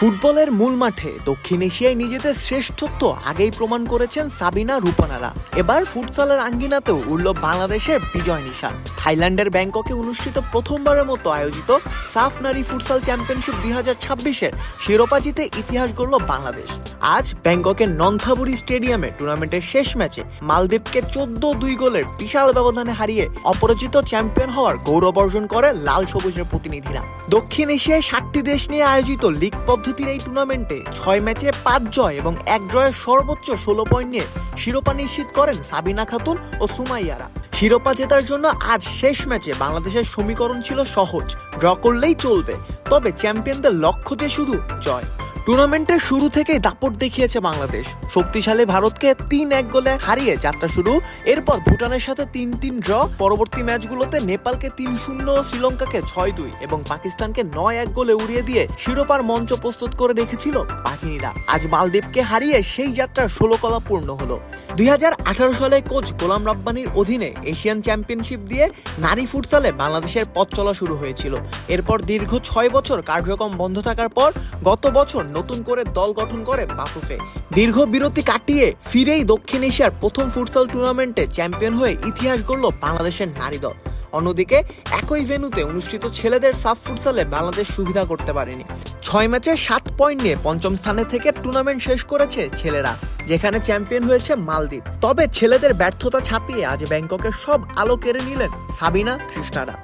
ফুটবলের মূল মাঠে দক্ষিণ এশিয়ায় নিজেদের শ্রেষ্ঠত্ব আগেই প্রমাণ করেছেন সাবিনা রূপনারা। এবার ফুটসালের আঙ্গিনাতেও উড়ল বাংলাদেশের বিজয় নিশান। থাইল্যান্ডের ব্যাংককে অনুষ্ঠিত প্রথমবারের মতো আয়োজিত সাফ নারী ফুটসাল চ্যাম্পিয়নশিপ 2026-এর শিরোপা জিতে ইতিহাস গড়ল বাংলাদেশ। আজ ব্যাংককের নন্থাবুরি স্টেডিয়ামে টুর্নামেন্টের শেষ ম্যাচে মালদ্বীপকে 14-2 গোলের বিশাল ব্যবধানে হারিয়ে অপরাজিত চ্যাম্পিয়ন হওয়ার গৌরব অর্জন করে লাল সবুজের প্রতিনিধিরা। দক্ষিণ এশিয়ায় 7টি দেশ নিয়ে আয়োজিত লিগ পদ্ধতির এই টুর্নামেন্টে 6 ম্যাচে 5 জয় এবং 1 ড্রয়ের সর্বোচ্চ 16 পয়েন্ট নিয়ে শিরোপা নিশ্চিত করেন সাবিনা খাতুন ও সুমাইয়ারা। শিরোপা জেতার জন্য আজ শেষ ম্যাচে বাংলাদেশের সমীকরণ ছিল সহজ, ড্র করলেই চলবে, তবে চ্যাম্পিয়নদের লক্ষ্য যে শুধু জয়। টুর্নামেন্টের শুরু থেকেই দাপট দেখিয়েছে বাংলাদেশ। শক্তিশালী ভারতকে 3-1 গোলে হারিয়ে যাত্রা শুরু। এরপর ভুটানের সাথে 3-3 ড্র। পরবর্তী ম্যাচগুলোতে নেপালকে 3-0, শ্রীলঙ্কাকে 6-2 এবং পাকিস্তানকে 9-1 গোলে উড়িয়ে দিয়ে শিরোপার মঞ্চ প্রস্তুত করে রেখেছিল বাহিনীরা। আজ মালদ্বীপকে হারিয়ে সেই যাত্রার 16 কলা পূর্ণ হলো। 2018 সালে কোচ গোলাম রাব্বানির অধীনে এশিয়ান চ্যাম্পিয়নশিপ দিয়ে নারী ফুটসালে বাংলাদেশের পথ চলা শুরু হয়েছিল। এরপর দীর্ঘ 6 বছর কার্যক্রম বন্ধ থাকার পর গত বছর নতুন করে দল গঠন করে বাফুফে। দীর্ঘ বিরতি কাটিয়ে ফিরেই দক্ষিণ এশিয়ার প্রথম ফুটসাল টুর্নামেন্টে চ্যাম্পিয়ন হয়ে ইতিহাস গড়ল বাংলাদেশের নারী দল। অন্যদিকে একই ভেন্যুতে অনুষ্ঠিত ছেলেদের সাফ ফুটসালে বাংলাদেশ সুবিধা করতে পারেনি। 6 ম্যাচে 7 পয়েন্ট নিয়ে পঞ্চম স্থানে থেকে টুর্নামেন্ট শেষ করেছে ছেলেরা, যেখানে চ্যাম্পিয়ন হয়েছে মালদ্বীপ। তবে ছেলেদের ব্যর্থতা ছাপিয়ে আজ ব্যাংককের সব আলো কেড়ে নিলেন সাবিনা কৃষ্ণারা।